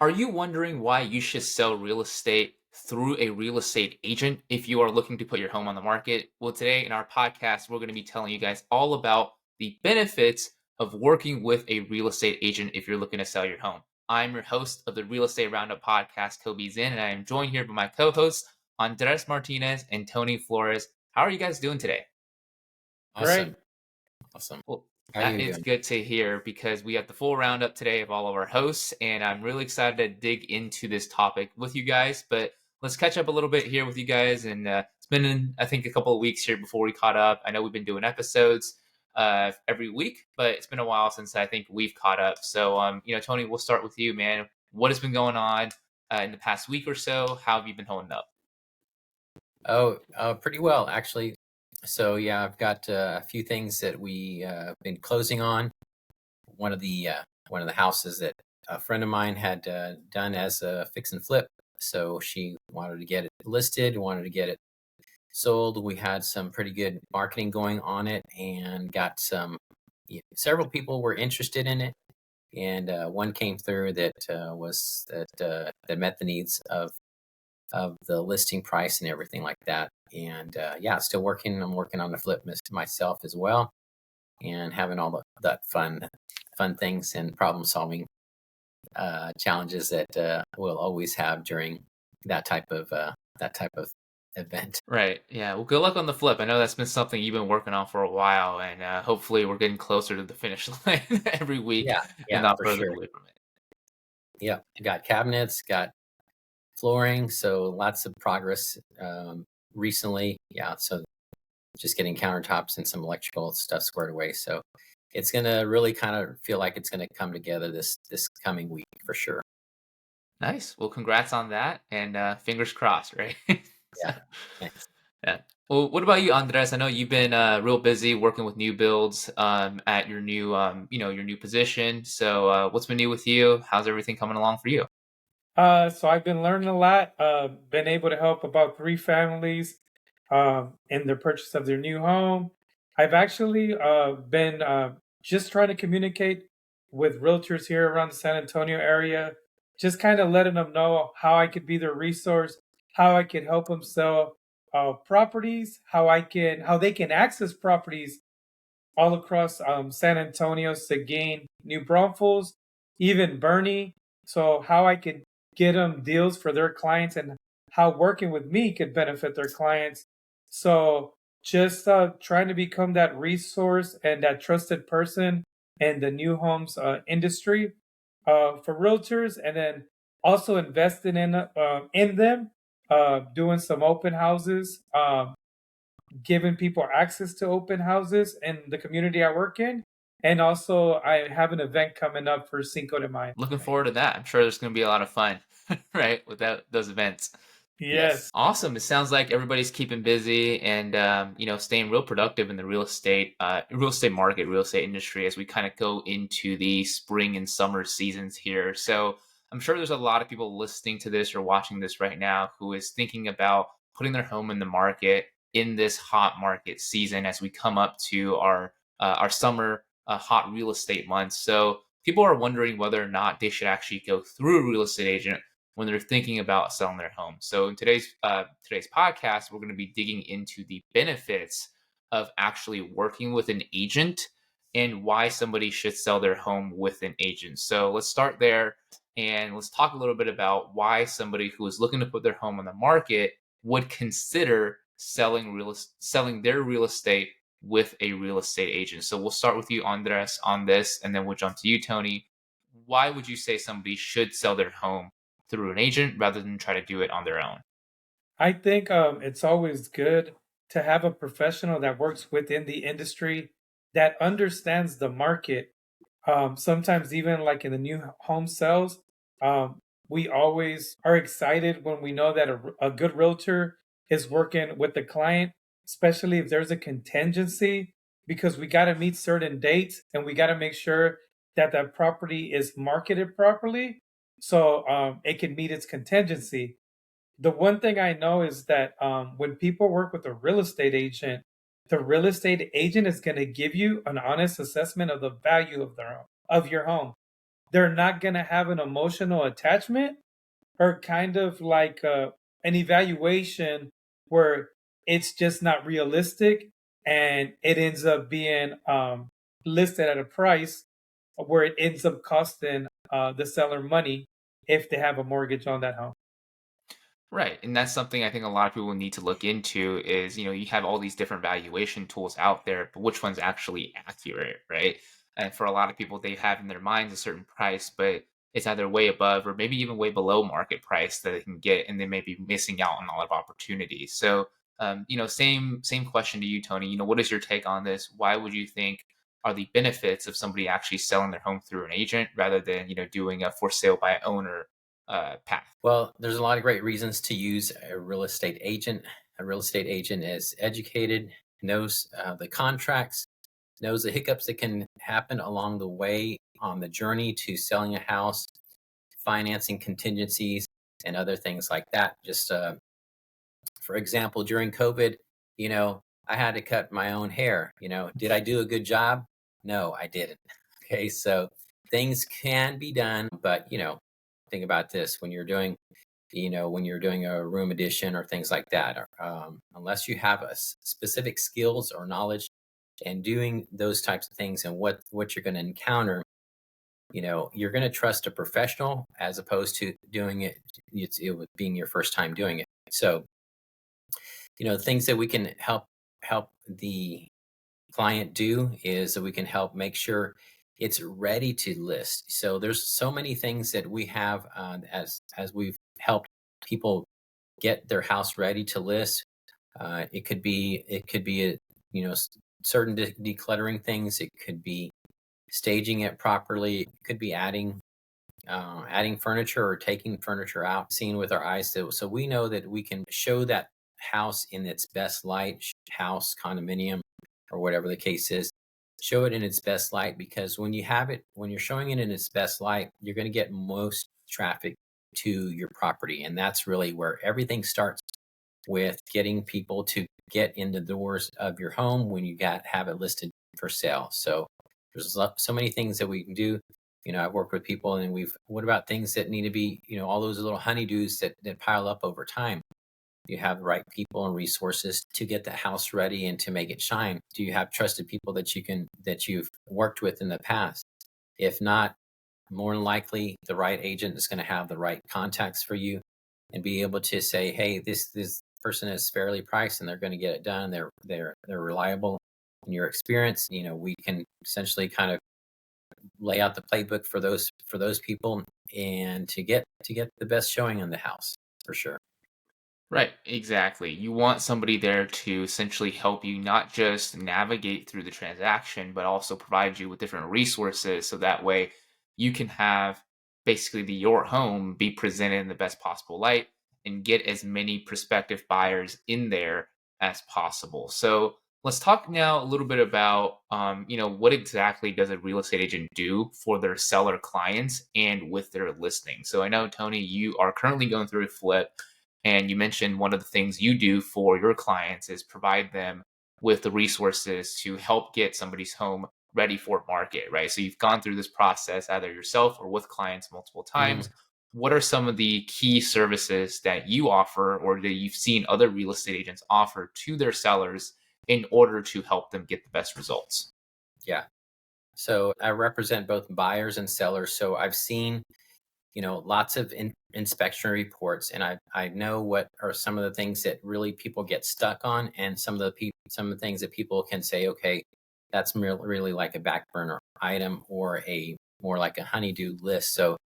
Are you wondering why you should sell real estate through a real estate agent if you are looking to put your home on the market? Well, today in our podcast, we're going to be telling you guys all about the benefits of working with a real estate agent if you're looking to sell your home. I'm your host of the Real Estate Roundup podcast, Kobe Zinn, and I am joined here by my co hosts, Andres Martinez and Tony Flores. How are you guys doing today? Awesome. Great. Awesome. Well, How are that you is doing? good to hear because we have the full roundup today of all of our hosts, and I'm really excited to dig into this topic with you guys. But let's catch up a little bit here with you guys. And it's been, I think, a couple of weeks here before we caught up. I know we've been doing episodes every week, but it's been a while since I think we've caught up. So, Tony, we'll start with you, man. What has been going on in the past week or so? How have you been holding up? Pretty well, actually. So yeah, I've got a few things that we been closing on. One of the houses that a friend of mine had done as a fix and flip. So she wanted to get it listed, wanted to get it sold. We had some pretty good marketing going on it, and got several people were interested in it, and one came through that that met the needs of the listing price and everything like that. And yeah, still working. I'm working on the flip myself as well, and having all that fun things and problem solving challenges that we'll always have during that type of event. Right. Yeah. Well, good luck on the flip. I know that's been something you've been working on for a while, and hopefully we're getting closer to the finish line every week Yeah, and yeah, not for further sure. away from it. Yeah, got cabinets, got flooring, so lots of progress recently. Yeah, so just getting countertops and some electrical stuff squared away. So it's gonna really kind of feel like it's gonna come together this coming week for sure. Nice. Well, congrats on that, and fingers crossed, right? So, Yeah, thanks. yeah. Well, what about you, Andres? I know you've been real busy working with new builds at your new position. So, what's been new with you? How's everything coming along for you? So I've been learning a lot. Been able to help about three families in the purchase of their new home. I've actually been just trying to communicate with realtors here around the San Antonio area, just kind of letting them know how I could be their resource, how I could help them sell properties, how they can access properties all across San Antonio, Seguin, New Braunfels, even Bernie. So how I could get them deals for their clients and how working with me could benefit their clients. So just trying to become that resource and that trusted person in the new homes industry for realtors, and then also investing in them, doing some open houses. Giving people access to open houses in the community I work in. And also, I have an event coming up for Cinco de Mayo. Looking forward to that. I'm sure there's going to be a lot of fun, right, with those events. Yes. Yes. Awesome. It sounds like everybody's keeping busy and staying real productive in the real estate market, real estate industry as we kind of go into the spring and summer seasons here. So I'm sure there's a lot of people listening to this or watching this right now who is thinking about putting their home in the market in this hot market season as we come up to our summer hot real estate months. So people are wondering whether or not they should actually go through a real estate agent when they're thinking about selling their home. So in today's podcast, we're going to be digging into the benefits of actually working with an agent and why somebody should sell their home with an agent. So let's start there and let's talk a little bit about why somebody who is looking to put their home on the market would consider selling their real estate with a real estate agent. So we'll start with you, Andres, on this, and then we'll jump to you, Tony. Why would you say somebody should sell their home through an agent rather than try to do it on their own? I think it's always good to have a professional that works within the industry that understands the market. Sometimes, even like in the new home sales, we always are excited when we know that a good realtor is working with the client, especially if there's a contingency, because we got to meet certain dates and we got to make sure that that property is marketed properly so it can meet its contingency. The one thing I know is that when people work with a real estate agent, the real estate agent is going to give you an honest assessment of the value of your home. they're not going to have an emotional attachment, or kind of like an evaluation where it's just not realistic, and it ends up being listed at a price where it ends up costing the seller money if they have a mortgage on that home. Right. And that's something I think a lot of people need to look into is, you have all these different valuation tools out there, but which one's actually accurate, right? And for a lot of people, they have in their minds a certain price, but it's either way above or maybe even way below market price that they can get, and they may be missing out on a lot of opportunities. So, same question to you, Tony. What is your take on this? Why would you think are the benefits of somebody actually selling their home through an agent rather than doing a for sale by owner path? Well, there's a lot of great reasons to use a real estate agent. A real estate agent is educated, knows the contracts, knows the hiccups that can happen along the way on the journey to selling a house, financing contingencies, and other things like that. Just for example, during COVID, I had to cut my own hair. Did I do a good job? No, I didn't. Okay, so things can be done, but think about this when you're doing a room addition or things like that, unless you have specific skills or knowledge and doing those types of things and what you're going to encounter, you're going to trust a professional as opposed to doing it with being your first time doing it. So things that we can help the client do is that we can help make sure it's ready to list. So there's so many things that we have as we've helped people get their house ready to list. It could be certain decluttering things. It could be staging it properly. It could be adding furniture or taking furniture out, seeing with our eyes. So we know that we can show that house in its best light, house, condominium, or whatever the case is. Show it in its best light, because when you're showing it in its best light, you're going to get most traffic to your property. And that's really where everything starts, with getting people to get in the doors of your home when you have it listed for sale. So there's so many things that we can do. I've worked with people, and what about things that need to be, all those little honeydews that pile up over time? You have the right people and resources to get the house ready and to make it shine? Do you have trusted people that you've worked with in the past? If not, more than likely the right agent is going to have the right contacts for you and be able to say, hey, this person is fairly priced and they're going to get it done. They're reliable. In your experience, we can essentially kind of lay out the playbook for those people, and to get the best showing on the house, for sure. Right, exactly. You want somebody there to essentially help you not just navigate through the transaction, but also provide you with different resources so that way you can have basically your home be presented in the best possible light and get as many prospective buyers in there as possible. So let's talk now a little bit about, what exactly does a real estate agent do for their seller clients and with their listing. So I know, Tony, you are currently going through a flip, and you mentioned one of the things you do for your clients is provide them with the resources to help get somebody's home ready for market, right? So you've gone through this process either yourself or with clients multiple Mhm. times. What are some of the key services that you offer or that you've seen other real estate agents offer to their sellers in order to help them get the best results? Yeah. So I represent both buyers and sellers. So I've seen lots of inspection reports, and I know what are some of the things that really people get stuck on, and some of the things that people can say, okay, that's really like a back burner item, or a more like a honeydew list. So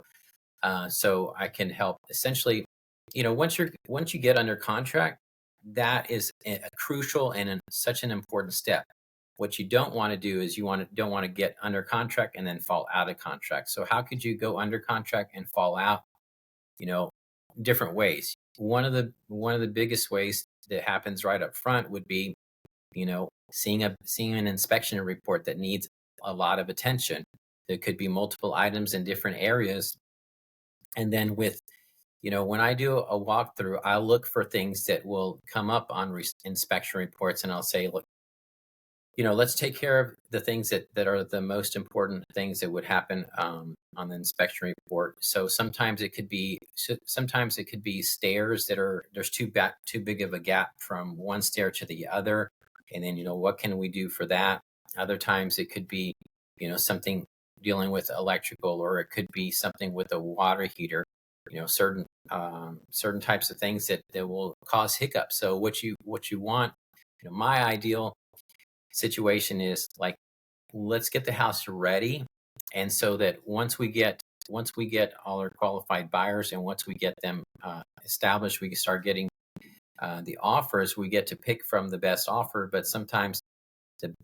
I can help essentially. Once you get under contract, that is a crucial and such an important step. What you don't want to do is don't want to get under contract and then fall out of contract. So how could you go under contract and fall out? You know, Different ways. One of the biggest ways that happens right up front would be, seeing an inspection report that needs a lot of attention. There could be multiple items in different areas, and then when I do a walkthrough, I'll look for things that will come up on inspection reports, and I'll say, look, let's take care of the things that are the most important things that would happen on the inspection report. So sometimes it could be stairs that there's too big of a gap from one stair to the other, and then what can we do for that? Other times it could be something dealing with electrical, or it could be something with a water heater. Certain types of things that will cause hiccups. So what you want, my ideal situation is like, let's get the house ready, and so that once we get all our qualified buyers, and once we get them established, we can start getting the offers. We get to pick from the best offer, but sometimes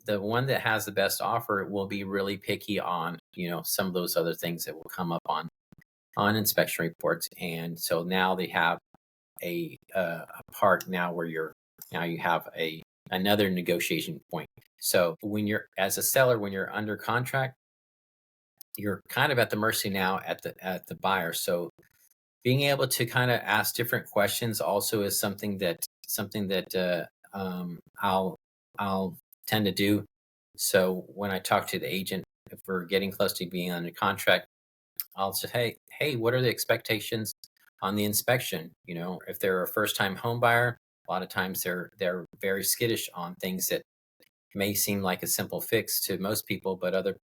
the one that has the best offer will be really picky on some of those other things that will come up on inspection reports. And so now they have a part now where you have another negotiation point. So when you're, as a seller, when you're under contract, you're kind of at the mercy now at the buyer. So being able to kind of ask different questions also is something that I'll tend to do. So when I talk to the agent, if we're getting close to being under contract, I'll say, hey, what are the expectations on the inspection? If they're a first-time home buyer, a lot of times they're very skittish on things that may seem like a simple fix to most people, but other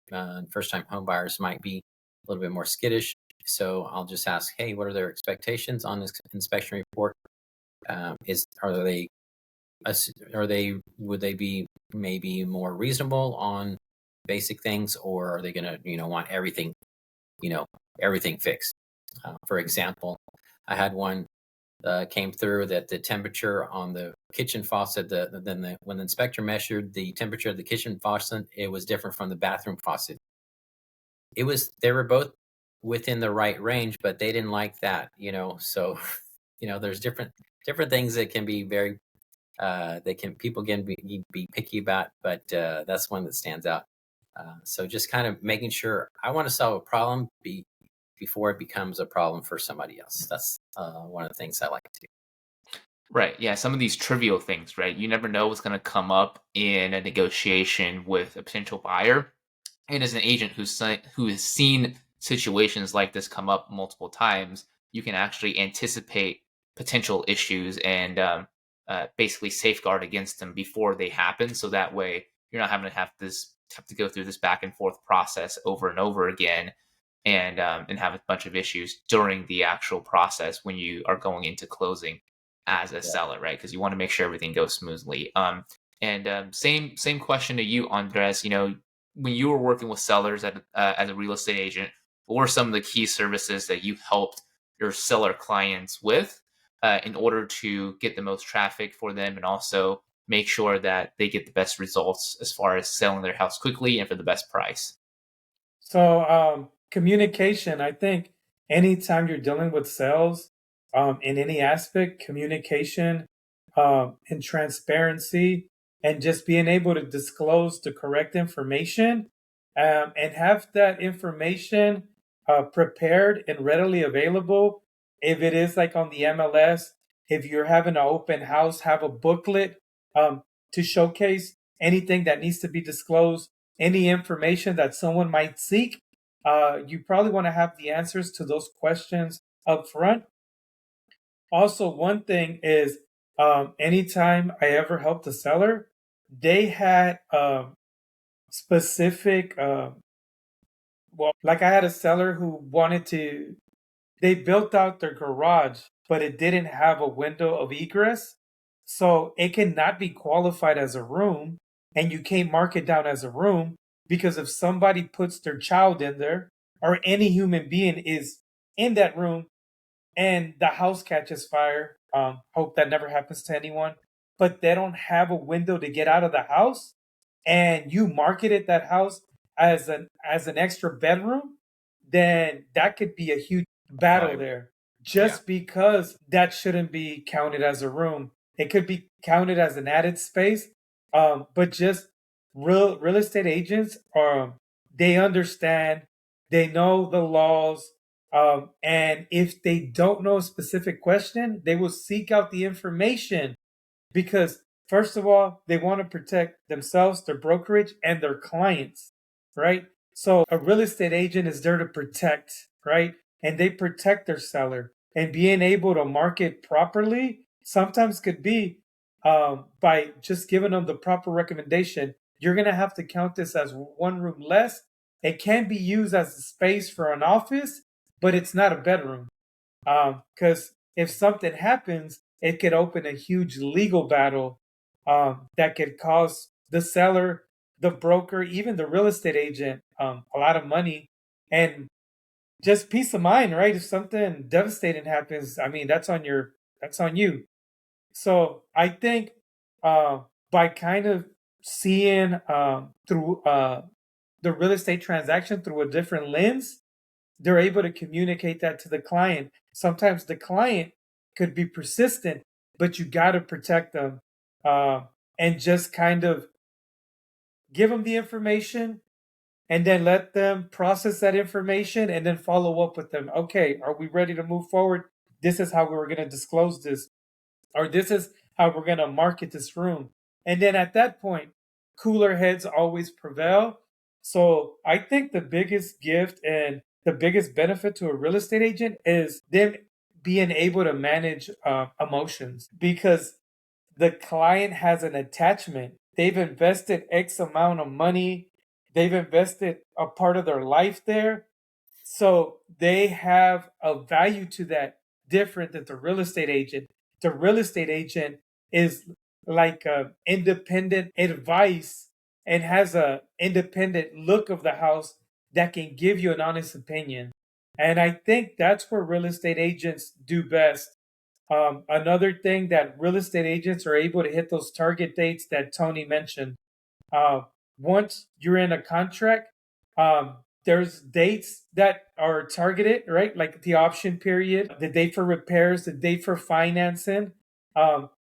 first-time home buyers might be a little bit more skittish. So I'll just ask, hey, what are their expectations on this inspection report? Would they be maybe more reasonable on basic things, or are they going to want everything fixed? For example, I had one came through that the temperature on the kitchen faucet, when the inspector measured the temperature of the kitchen faucet, it was different from the bathroom faucet. They were both within the right range, but they didn't like that. So there's different things that can be very people can be picky about, but that's one that stands out. So just kind of making sure, I want to solve a problem before it becomes a problem for somebody else. That's one of the things I like to do. Right. Yeah. Some of these trivial things, right? You never know what's going to come up in a negotiation with a potential buyer. And as an agent who has seen situations like this come up multiple times, you can actually anticipate potential issues and basically safeguard against them before they happen. So that way you're not having to have to go through this back and forth process over and over again, and have a bunch of issues during the actual process when you are going into closing as a seller, right? Because you want to make sure everything goes smoothly. Same question to you, Andres. When you were working with sellers as a real estate agent, what were some of the key services that you helped your seller clients with in order to get the most traffic for them, and also make sure that they get the best results as far as selling their house quickly and for the best price? So communication, I think anytime you're dealing with sales, in any aspect, communication, and transparency, and just being able to disclose the correct information, and have that information prepared and readily available. If it is like on the MLS, if you're having an open house, have a booklet to showcase anything that needs to be disclosed, any information that someone might seek. You probably want to have the answers to those questions up front. Also, one thing is, anytime I ever helped a seller, they had specific, like I had a seller who they built out their garage, but it didn't have a window of egress. So it cannot be qualified as a room, and you can't mark it down as a room, because if somebody puts their child in there, or any human being is in that room, and the house catches fire, hope that never happens to anyone, but they don't have a window to get out of the house, and you marketed that house as an extra bedroom, then that could be a huge battle there. Just because that shouldn't be counted as a room, it could be counted as an added space. But just real estate agents they understand, they know the laws, and if they don't know a specific question, they will seek out the information, because First of all, they want to protect themselves, their brokerage, and their clients, right? So a real estate agent is there to protect, right? And they protect their seller. And being able to market properly sometimes could be by just giving them the proper recommendation. You're going to have to count this as one room less. It can be used as a space for an office, but it's not a bedroom. Because if something happens, it could open a huge legal battle that could cause the seller, the broker, even the real estate agent a lot of money and just peace of mind, right? If something devastating happens, I mean, that's on you. So I think uh, by kind of seeing through the real estate transaction through a different lens, they're able to communicate that to the client. Sometimes the client could be persistent, but you got to protect them uh, and just kind of give them the information and then let them process that information and then follow up with them. Okay, are we ready to move forward? This is how we were going to disclose this, or this is how we're going to market this room. And then at that point, cooler heads always prevail. So I think the biggest gift and the biggest benefit to a real estate agent is them being able to manage emotions because the client has an attachment. They've invested X amount of money, they've invested a part of their life there. So they have a value to that different than the real estate agent. The real estate agent is like a independent advice and has a independent look of the house that can give you an honest opinion. And I think that's where real estate agents do best. Another thing that real estate agents are able to hit those target dates that Tony mentioned. Uh, Once you're in a contract, there's dates that are targeted, right? Like the option period, the date for repairs, the date for financing.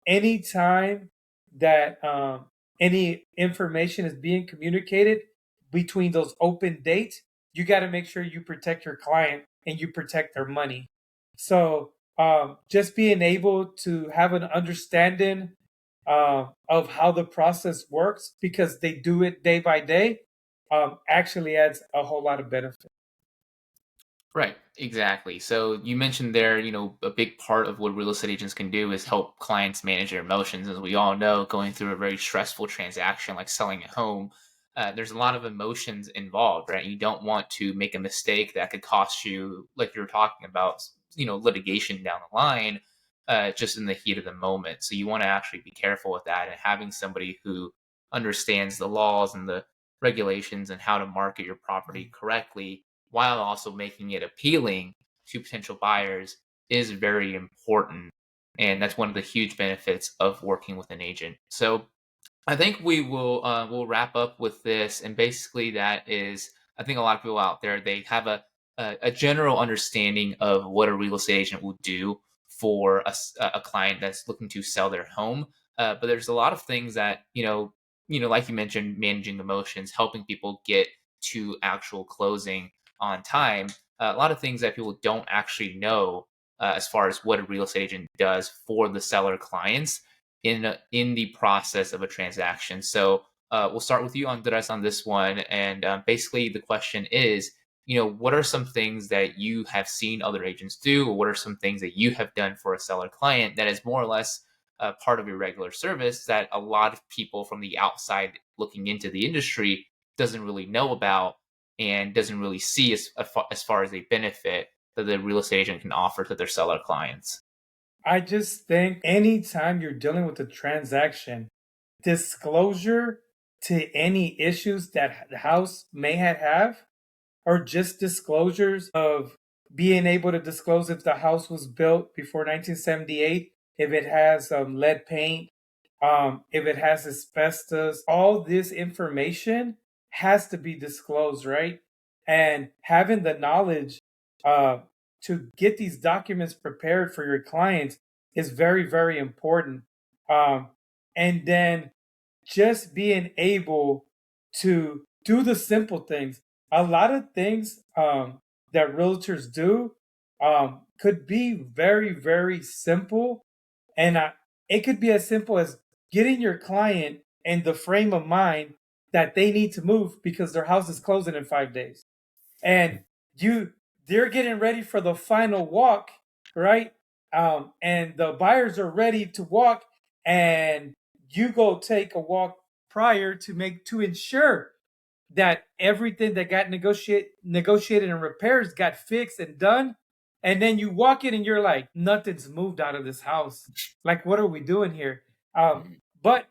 Anytime that any information is being communicated between those open dates, you got to make sure you protect your client and you protect their money. So just being able to have an understanding of how the process works because they do it day by day actually adds a whole lot of benefit. Right, exactly. So you mentioned there, a big part of what real estate agents can do is help clients manage their emotions. As we all know, going through a very stressful transaction like selling a home, there's a lot of emotions involved, right? You don't want to make a mistake that could cost you, like you were talking about, litigation down the line, just in the heat of the moment. So you want to actually be careful with that, and having somebody who understands the laws and the regulations and how to market your property correctly while also making it appealing to potential buyers is very important. And that's one of the huge benefits of working with an agent. So I think we'll wrap up with this, and basically that is, I think a lot of people out there, they have a general understanding of what a real estate agent will do for a client that's looking to sell their home. But there's a lot of things that like you mentioned, managing emotions, helping people get to actual closing on time. A lot of things that people don't actually know as far as what a real estate agent does for the seller clients in the process of a transaction. So we'll start with you, Andres, on this one. And basically, the question is, what are some things that you have seen other agents do, or what are some things that you have done for a seller client that is more or less part of your regular service that a lot of people from the outside looking into the industry doesn't really know about and doesn't really see as far as a benefit that the real estate agent can offer to their seller clients? I just think anytime you're dealing with a transaction, disclosure to any issues that the house may have or just disclosures of being able to disclose if the house was built before 1978, if it has lead paint, if it has asbestos, all this information has to be disclosed, right? And having the knowledge uh, to get these documents prepared for your clients is very, very important. Um, and then just being able to do the simple things. A lot of things that realtors do could be very, very simple. And it could be as simple as getting your client in the frame of mind that they need to move because their house is closing in 5 days. And you they're getting ready for the final walk, right? And the buyers are ready to walk, and you go take a walk prior to ensure that everything that got negotiated and repairs got fixed and done. And then you walk in and you're like, nothing's moved out of this house. Like, what are we doing here? But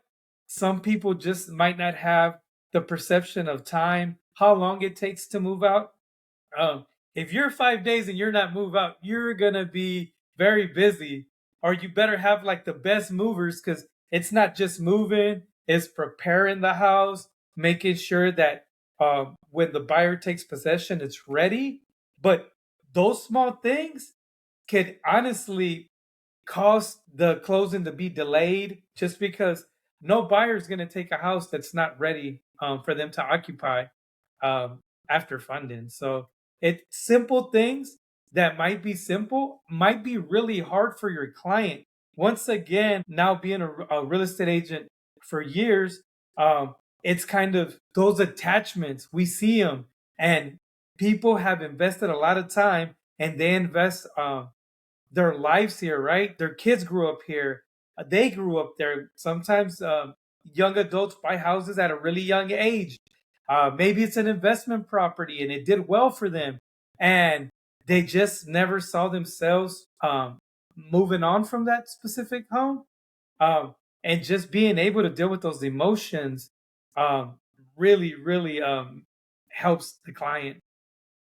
some people just might not have the perception of time, how long it takes to move out. um, if you're 5 days and you're not move out, you're gonna be very busy, or you better have like the best movers, because it's not just moving; it's preparing the house, making sure that when the buyer takes possession, it's ready. But those small things could honestly cause the closing to be delayed, just because no buyer is going to take a house that's not ready for them to occupy after funding. So it's simple things that might be simple, might be really hard for your client. Once again, now being a real estate agent for years, it's kind of those attachments. We see them, and people have invested a lot of time, and they invest their lives here, right? Their kids grew up here. They grew up there. Sometimes young adults buy houses at a really young age. Maybe it's an investment property and it did well for them. And they just never saw themselves moving on from that specific home. And just being able to deal with those emotions um, really helps the client.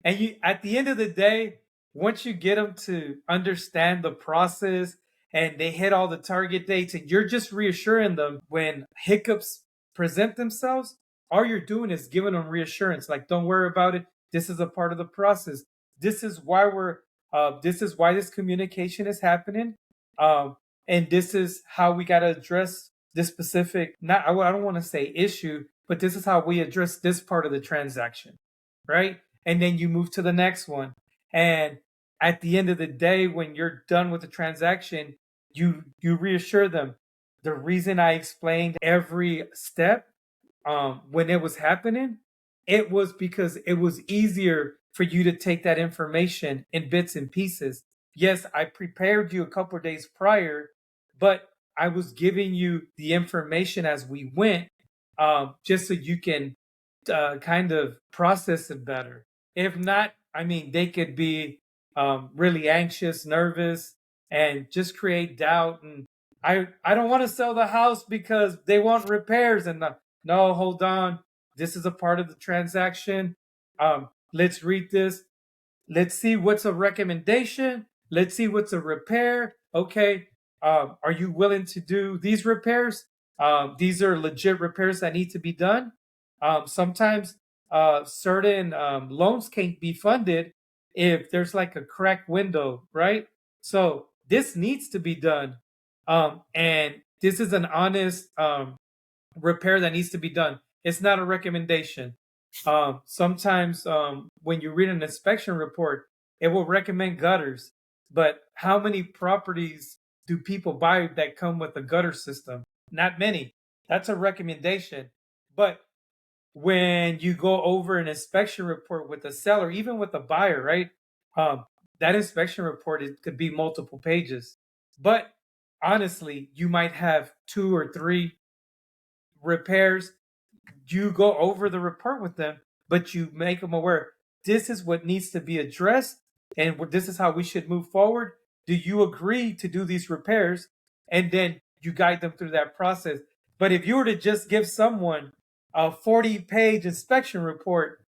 And you, at the end of the day, once you get them to understand the process and they hit all the target dates, and you're just reassuring them when hiccups present themselves, all you're doing is giving them reassurance. Like, don't worry about it. This is a part of the process. This is why this is why this communication is happening. And this is how we got to address this specific, not, I don't want to say issue, but this is how we address this part of the transaction. Right. And then you move to the next one. And at the end of the day, when you're done with the transaction, you reassure them the reason I explained every step when it was happening, it was because it was easier for you to take that information in bits and pieces. Yes, I prepared you a couple of days prior, but I was giving you the information as we went, just so you can kind of process it better. If not, I mean, they could be really anxious, nervous, and just create doubt. And I don't want to sell the house because they want repairs. And no, hold on. This is a part of the transaction. Let's read this. Let's see what's a recommendation. Let's see what's a repair. Okay. Are you willing to do these repairs? These are legit repairs that need to be done. Sometimes certain loans can't be funded if there's like a cracked window, right? So this needs to be done. And this is an honest repair that needs to be done. It's not a recommendation. Sometimes when you read an inspection report, it will recommend gutters. But how many properties do people buy that come with a gutter system? Not many. That's a recommendation. But when you go over an inspection report with a seller, even with a buyer, right? That inspection report, it could be multiple pages. But honestly, you might have two or three repairs. You go over the report with them, but you make them aware this is what needs to be addressed, and this is how we should move forward. Do you agree to do these repairs? And then you guide them through that process. But if you were to just give someone a 40-page inspection report,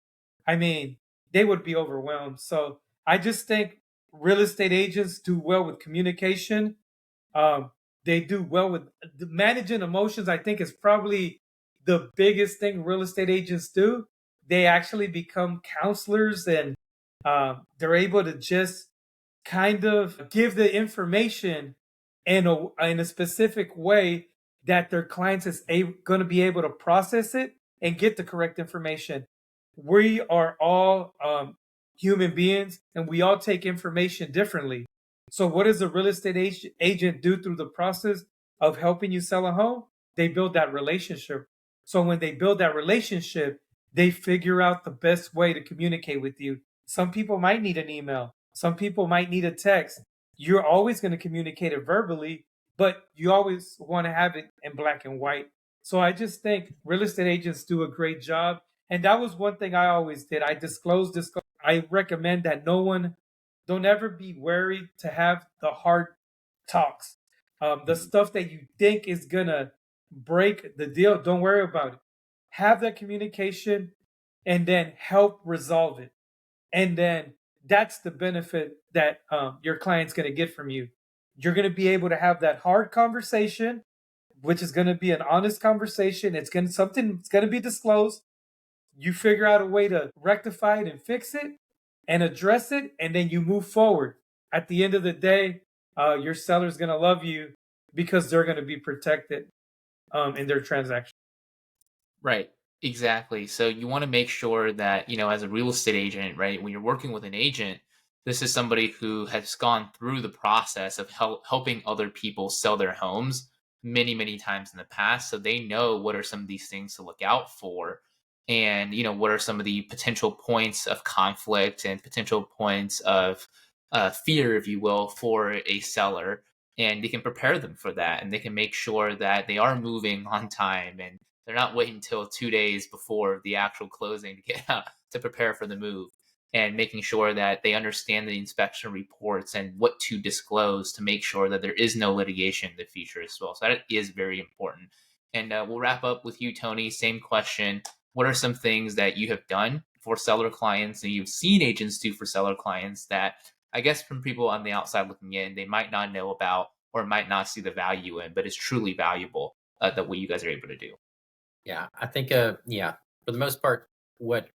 I mean, they would be overwhelmed. So I just think real estate agents do well with communication. Um, they do well with managing emotions. I think is probably the biggest thing real estate agents do. They actually become counselors, and they're able to just kind of give the information in a specific way that their clients is going to be able to process it and get the correct information. We are all human beings, and we all take information differently. So, what does a real estate agent do through the process of helping you sell a home? they build that relationship. So when they build that relationship, they figure out the best way to communicate with you. Some people might need an email, some people might need a text. You're always going to communicate it verbally, but you always want to have it in black and white. So I just think real estate agents do a great job. And that was one thing I always did. I disclosed. I recommend that no one, don't ever be worried to have the hard talks. The stuff that you think is going to break the deal, don't worry about it. Have that communication and then help resolve it. And then that's the benefit that your client's going to get from you. You're going to be able to have that hard conversation, which is going to be an honest conversation. It's going to be disclosed. You figure out a way to rectify it and fix it and address it, and then you move forward. At the end of the day, your seller's going to love you because they're going to be protected in their transaction. Right. Exactly. So you want to make sure that, as a real estate agent, right, when you're working with an agent, this is somebody who has gone through the process of helping other people sell their homes many, many times in the past. So they know what are some of these things to look out for. And, what are some of the potential points of conflict and potential points of fear, if you will, for a seller. And they can prepare them for that. And they can make sure that they are moving on time, and they're not waiting until 2 days before the actual closing to get to prepare for the move, and making sure that they understand the inspection reports and what to disclose to make sure that there is no litigation in the future as well. So that is very important. And we'll wrap up with you, Tony. Same question. What are some things that you have done for seller clients and you've seen agents do for seller clients that, I guess, from people on the outside looking in, they might not know about or might not see the value in, but is truly valuable, that what you guys are able to do? Yeah, I think, for the most part, what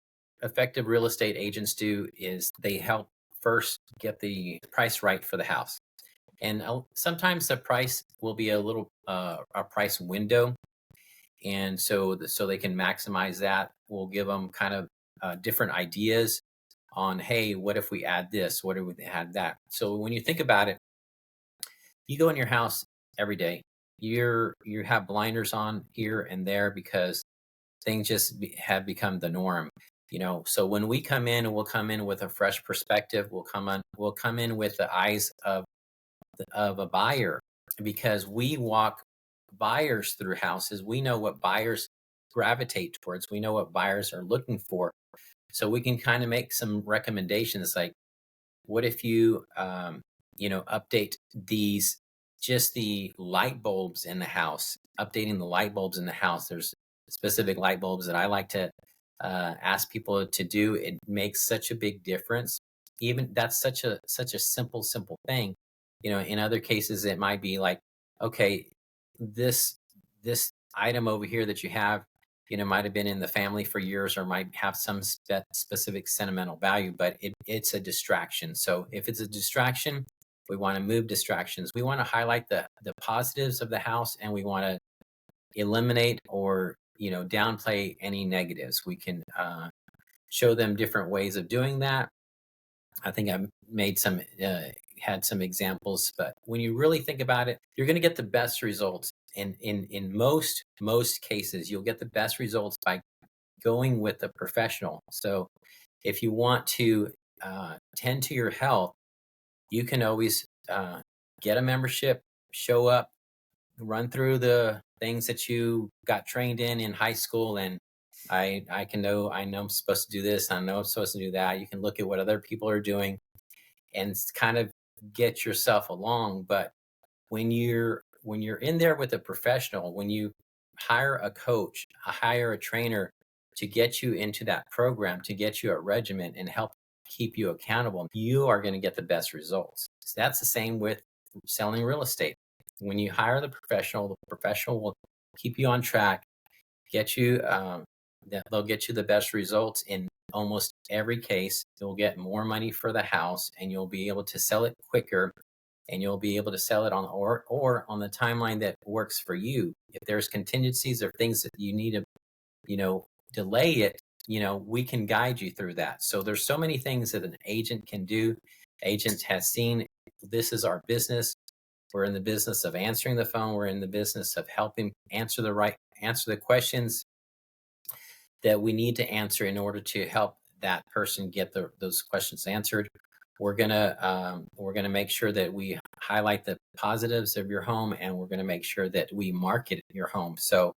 effective real estate agents do is they help first get the price right for the house. And sometimes the price will be a price window. And so they can maximize that. We'll give them kind of different ideas on, hey, what if we add this? What if we add that? So when you think about it, you go in your house every day. You have blinders on here and there because things have become the norm. So when we come in, we'll come in with a fresh perspective. We'll come in with the eyes of a buyer, because we walk buyers through houses. We know what buyers gravitate towards. We know what buyers are looking for. So we can kind of make some recommendations, like, what if you update just the light bulbs in the house, updating the light bulbs in the house. There's specific light bulbs that I like to ask people to do. It makes such a big difference. Even that's such a simple thing. In other cases, it might be like, okay, this item over here that you have, might have been in the family for years, or might have some specific sentimental value, but it's a distraction. So if it's a distraction, we want to move distractions. We want to highlight the positives of the house, and we want to eliminate or downplay any negatives. We can show them different ways of doing that. I think I had some examples, but when you really think about it, you're going to get the best results. In most cases, you'll get the best results by going with a professional. So if you want to tend to your health, you can always get a membership, show up, run through the things that you got trained in high school, and I know I'm supposed to do this, I know I'm supposed to do that. You can look at what other people are doing and kind of get yourself along. But when you're in there with a professional, when you hire a coach, hire a trainer to get you into that program, to get you a regimen and help keep you accountable, you are going to get the best results. So that's the same with selling real estate. When you hire the professional will keep you on track, get you they'll get you the best results in almost every case. You'll get more money for the house, and you'll be able to sell it quicker, and you'll be able to sell it on on the timeline that works for you. If there's contingencies or things that you need to delay it, we can guide you through that. So there's so many things that an agent can do. Agent has seen, this is our business. We're in the business of answering the phone. We're in the business of helping answer the questions that we need to answer in order to help that person get those questions answered. We're gonna make sure that we highlight the positives of your home, and we're gonna make sure that we market your home. So,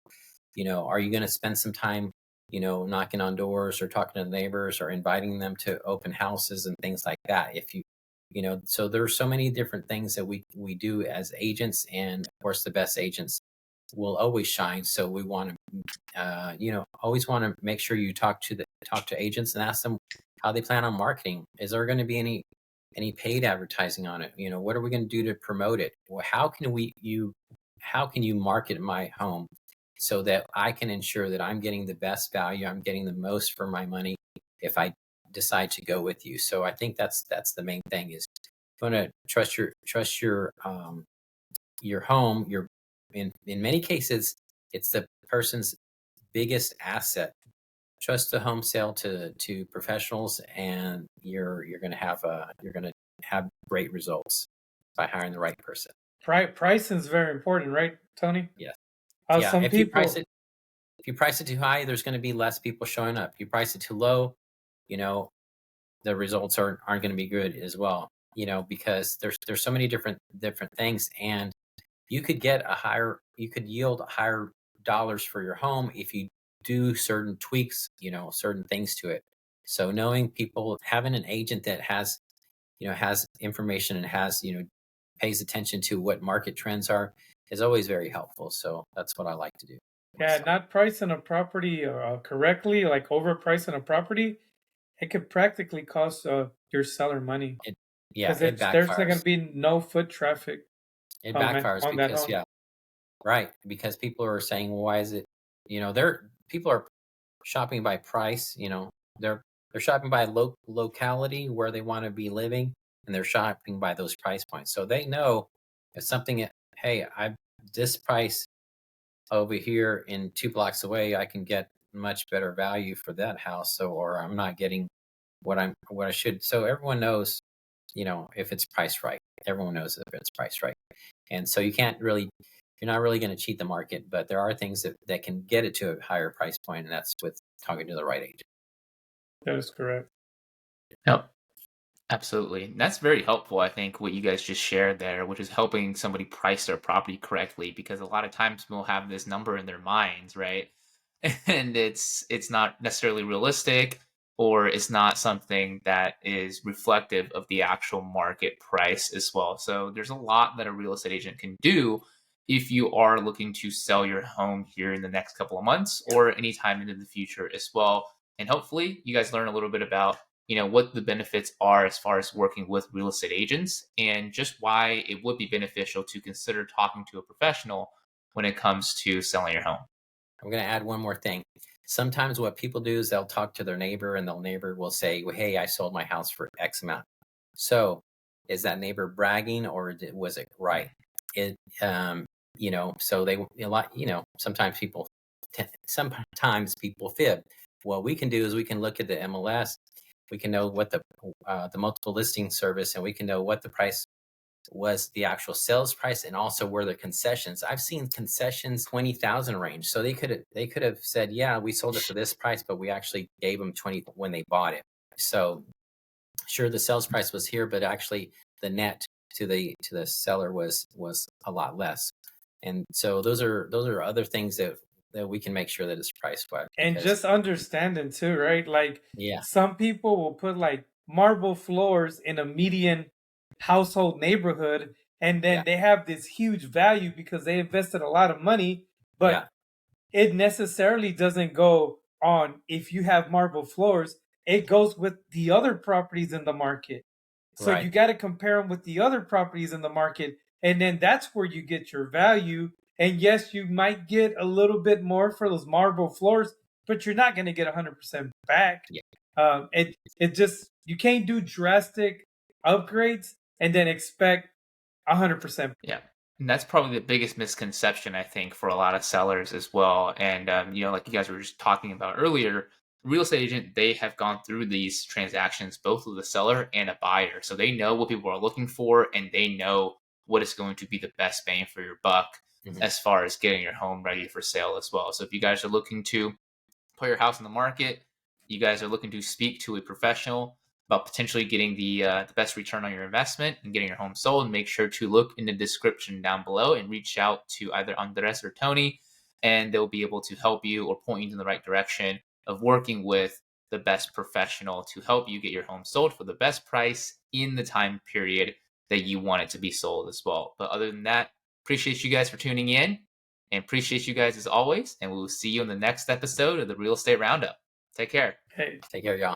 are you gonna spend some time, knocking on doors or talking to neighbors or inviting them to open houses and things like that? So there's so many different things that we do as agents, and of course, the best agents will always shine. So we want to always want to make sure you talk to agents and ask them how they plan on marketing. Is there going to be any paid advertising on it? What are we going to do to promote it? Well, how can you market my home so that I can ensure that I'm getting the best value, I'm getting the most for my money if I decide to go with you? So I think that's the main thing is you want to trust your home. In many cases, it's the person's biggest asset. Trust the home sale to professionals, and you're going to have great results by hiring the right person. Pricing is very important, right, Tony? Yes. Yeah. Some people. If you price it too high, there's going to be less people showing up. If you price it too low, you know the results aren't going to be good as well. Because there's so many different things, and you could yield higher dollars for your home if you do certain tweaks, certain things to it. So knowing people, having an agent that has information and pays attention to what market trends are is always very helpful. So that's what I like to do Yeah, myself. not pricing a property correctly, like overpricing a property, it could practically cost your seller money It, yeah, because it there's not going backfires. to be no foot traffic It backfires on that because, home. yeah, right. Because people are saying, well, why is it, they're people are shopping by price. They're shopping by locality where they want to be living, and they're shopping by those price points. So they know if something, hey, I this price over here in 2 blocks away, I can get much better value for that house. So, or I'm not getting what I should. So everyone knows, if it's priced right. Everyone knows if it's priced right. And so you're not really going to cheat the market, but there are things that can get it to a higher price point, and that's with talking to the right agent. That is correct. Yep. Absolutely. And that's very helpful, I think, what you guys just shared there, which is helping somebody price their property correctly because a lot of times people have this number in their minds, right? And it's not necessarily realistic or it's not something that is reflective of the actual market price as well. So there's a lot that a real estate agent can do if you are looking to sell your home here in the next couple of months or anytime into the future as well. And hopefully you guys learn a little bit about what the benefits are as far as working with real estate agents and just why it would be beneficial to consider talking to a professional when it comes to selling your home. I'm going to add one more thing. Sometimes what people do is they'll talk to their neighbor, and their neighbor will say, well, hey, I sold my house for X amount. So is that neighbor bragging, or was it right? So they a lot, sometimes people fib. What we can do is we can look at the MLS. We can know what the multiple listing service, and we can know what the price was, the actual sales price, and also where the concessions. I've seen concessions 20,000 range. So they could have said, yeah, we sold it for this price, but we actually gave them 20 when they bought it. So sure, the sales price was here, but actually the net to the seller was a lot less. And so those are other things that we can make sure that it's priced right. And just understanding too, right? Like Yeah, some people will put like marble floors in a median household neighborhood, and then yeah, they have this huge value because they invested a lot of money, yeah, but it necessarily doesn't go on if you have marble floors. It goes with the other properties in the market. So you right. got to compare them with the other properties in the market. And then that's where you get your value. And yes, you might get a little bit more for those marble floors, but you're not going to get 100% back. Yeah, It just, you can't do drastic upgrades and then expect 100%. Yeah. And that's probably the biggest misconception, I think, for a lot of sellers as well. And, like you guys were just talking about earlier, real estate agent, they have gone through these transactions, both with a seller and a buyer. So they know what people are looking for and they know what is going to be the best bang for your buck as far as getting your home ready for sale as well. So if you guys are looking to put your house on the market, you guys are looking to speak to a professional about potentially getting the best return on your investment and getting your home sold, make sure to look in the description down below and reach out to either Andres or Tony, and they'll be able to help you or point you in the right direction of working with the best professional to help you get your home sold for the best price in the time period that you want it to be sold as well. But other than that, appreciate you guys for tuning in and appreciate you guys as always. And we will see you in the next episode of the Real Estate Roundup. Take care. Hey. Take care, y'all.